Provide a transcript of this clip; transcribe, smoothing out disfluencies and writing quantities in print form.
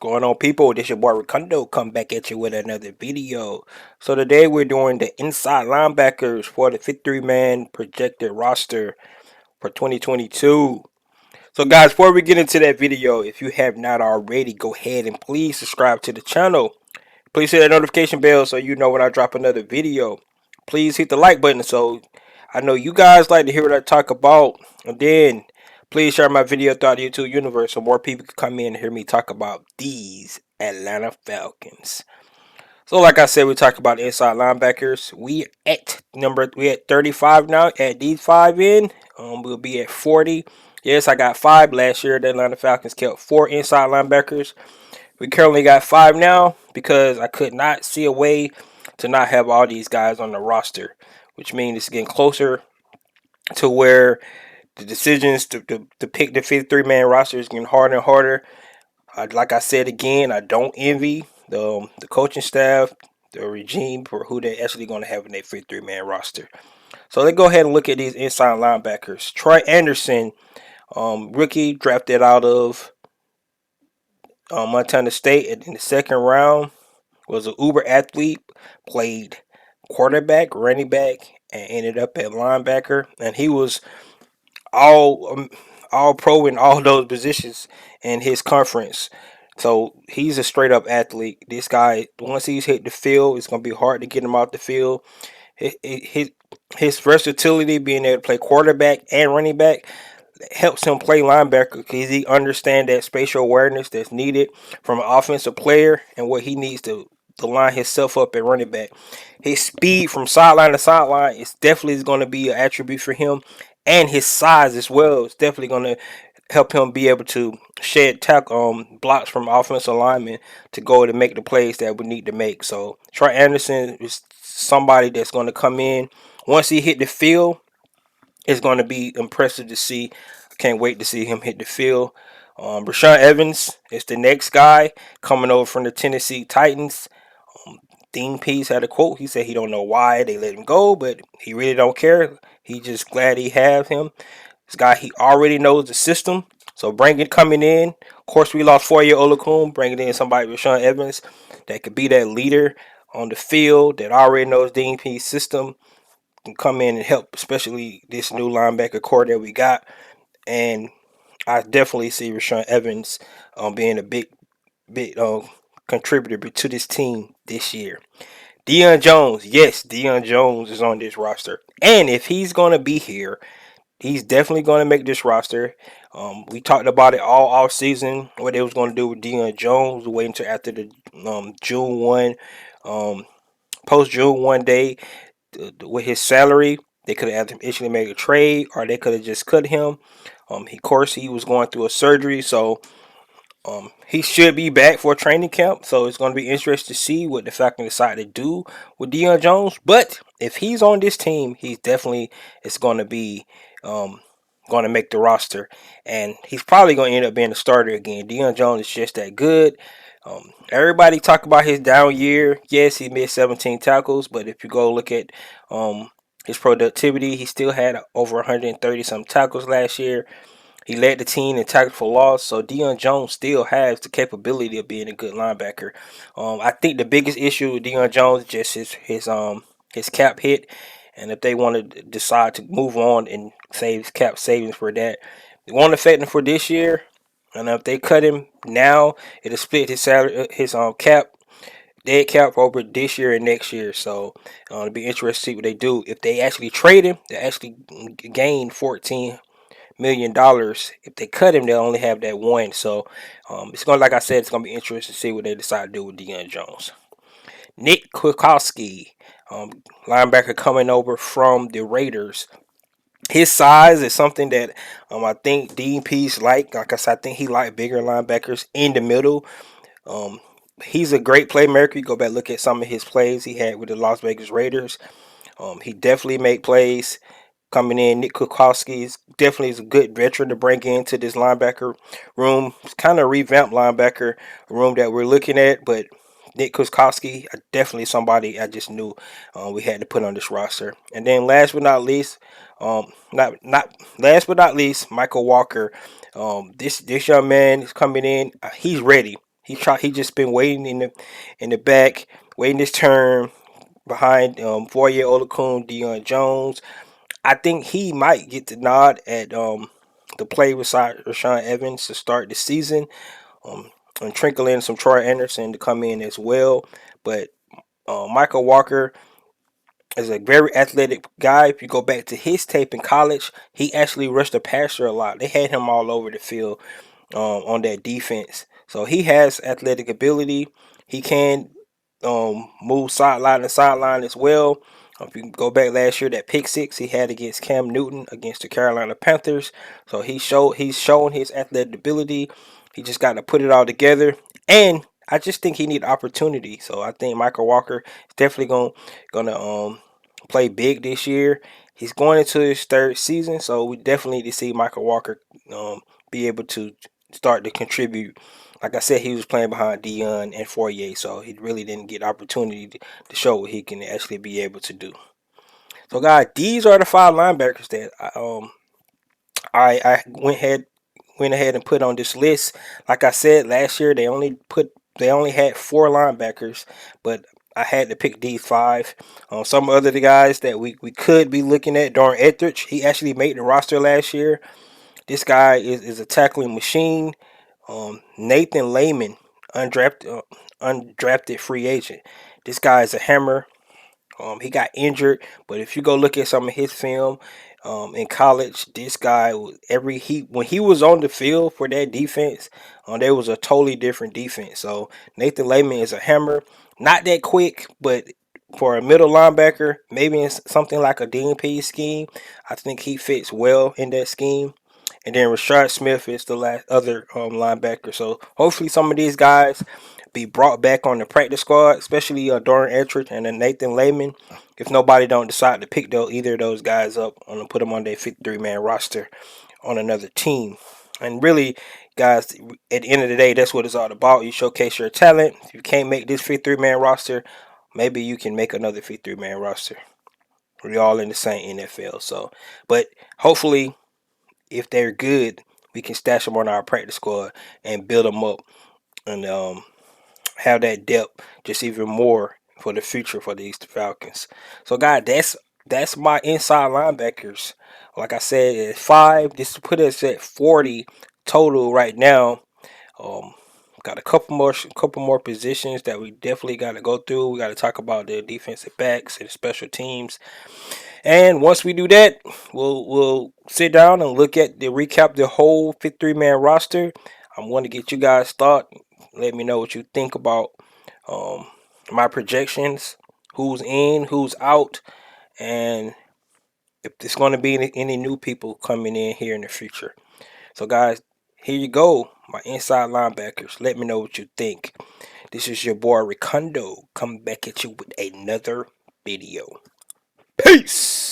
Going on, people? This your boy Ricondo come back at you with another video. So today we're doing the inside linebackers for the 53-man projected roster for 2022. So guys, before we get into that video, if you have not already, go ahead and please subscribe to the channel. Please hit that notification bell so you know when I drop another video. Please hit the like button so I know you guys like to hear what I talk about. And then please share my video throughout the YouTube universe so more people can come in and hear me talk about these Atlanta Falcons. So like I said, we talk about inside linebackers. We at 35 now. Add these five in, we'll be at 40. Yes, I got five last year. The Atlanta Falcons kept four inside linebackers. We currently got five now because I could not see a way to not have all these guys on the roster, which means it's getting closer to where the decisions to pick the 53-man roster is getting harder and harder. Like I said again, I don't envy the coaching staff, the regime for who they're actually going to have in their 53-man roster. So let's go ahead and look at these inside linebackers. Troy Anderson, rookie drafted out of Montana State in the second round, was an uber athlete, played quarterback, running back, and ended up at linebacker. And he was all pro in all those positions in his conference. So he's a straight up athlete. This guy, once he's hit the field, it's gonna be hard to get him out the field. His versatility, being able to play quarterback and running back, helps him play linebacker because he understands that spatial awareness that's needed from an offensive player and what he needs to line himself up at running back. His speed from sideline to sideline is definitely going to be an attribute for him, and his size as well is definitely going to help him be able to shed tackle blocks from offensive linemen to go to make the plays that we need to make. So Troy Anderson is somebody that's going to come in once he hit the field. It's going to be impressive to see. I can't wait to see him hit the field. Rashaan Evans is the next guy coming over from the Tennessee Titans. Dean Pease had a quote. He said he don't know why they let him go, but he really don't care. He just glad he have him. This guy, he already knows the system. So coming in. Of course, we lost 4-year Olakun. Bringing in somebody with Rashaan Evans that could be that leader on the field that already knows Dean Pease's system, can come in and help, especially this new linebacker core that we got. And I definitely see Rashaan Evans being a big contributor to this team this year. Deion Jones, yes, Deion Jones is on this roster, and if he's gonna be here, he's definitely gonna make this roster. We talked about it all off season, what they was gonna do with Deion Jones, waiting until after the June 1, post June 1 day with his salary. They could have actually made a trade, or they could have just cut him. Of course, he was going through a surgery, so he should be back for a training camp. So it's going to be interesting to see what the Falcons decide to do with Deion Jones. But if he's on this team, he's definitely it's going to be going to make the roster, and he's probably going to end up being a starter again. Deion Jones is just that good. Everybody talk about his down year. Yes, he missed 17 tackles, but if you go look at his productivity, he still had over 130 some tackles last year. He led the team in tackles for loss, so Deion Jones still has the capability of being a good linebacker. I think the biggest issue with Deion Jones is just his cap hit, and if they want to decide to move on and save cap savings for that, it won't affect him for this year. And if they cut him now, it'll split his salary, his cap, dead cap over this year and next year. So it'll be interesting to see what they do. If they actually trade him, they actually gain $14 million. If they cut him, they'll only have that one. So it's gonna, like I said, it's gonna be interesting to see what they decide to do with Deion Jones. Nick Kwiatkowski, linebacker coming over from the Raiders. His size is something that I think Dean Pease like I said, I think he like bigger linebackers in the middle. He's a great playmaker. You go back and look at some of his plays he had with the Las Vegas Raiders. He definitely made plays coming in. Nick Kwiatkowski is definitely a good veteran to bring into this linebacker room. It's kind of revamped linebacker room that we're looking at, but Nick Kwiatkowski, definitely somebody I just knew we had to put on this roster. And then last but not least, Michael Walker. This young man is coming in. He's ready. He just been waiting in the back, waiting his turn behind Foye Olakun, Deion Jones. I think he might get the nod at the play beside Rashawn Evans to start the season. Um, and trickle in some Troy Anderson to come in as well. But Michael Walker is a very athletic guy. If you go back to his tape in college, he actually rushed the passer a lot. They had him all over the field on that defense. So he has athletic ability. He can move sideline to sideline as well. If you can go back last year, that pick six he had against Cam Newton against the Carolina Panthers. So he's shown his athletic ability. He just got to put it all together. And I just think he need opportunity. So I think Michael Walker is definitely gonna play big this year. He's going into his third season, so we definitely need to see Michael Walker be able to start to contribute. Like I said, he was playing behind Deion and Fourier, so he really didn't get opportunity to show what he can actually be able to do. So, guys, these are the five linebackers that I went ahead and put on this list. Like I said, last year they only had four linebackers, but I had to pick these five. Some other guys that we could be looking at, Darren Etheridge, he actually made the roster last year. This guy is a tackling machine. Nathan Lehman, undrafted free agent. This guy is a hammer. He got injured, but if you go look at some of his film in college, this guy was when he was on the field for that defense, there was a totally different defense. So Nathan Lehman is a hammer, not that quick, but for a middle linebacker, maybe in something like a DNP scheme, I think he fits well in that scheme. And then Rashard Smith is the last other linebacker. So hopefully some of these guys be brought back on the practice squad, especially Doran Etridge and then Nathan Lehman. If nobody don't decide to pick either of those guys up and put them on their 53-man roster on another team. And really, guys, at the end of the day, that's what it's all about. You showcase your talent. If you can't make this 53-man roster, maybe you can make another 53-man roster. We're all in the same NFL. So, but hopefully, if they're good, we can stash them on our practice squad and build them up and have that depth just even more for the future for these Falcons. So, guys, that's my inside linebackers. Like I said, at five. This put us at 40 total right now. Um, got a couple more positions that we definitely got to go through. We got to talk about the defensive backs and special teams. And once we do that, we'll sit down and look at the recap the whole 53-man roster. I'm going to get you guys thought. Let me know what you think about um, my projections, who's in, who's out, and if there's going to be any new people coming in here in the future. So, guys, here you go, my inside linebackers. Let me know what you think. This is your boy Ricondo coming back at you with another video. Peace.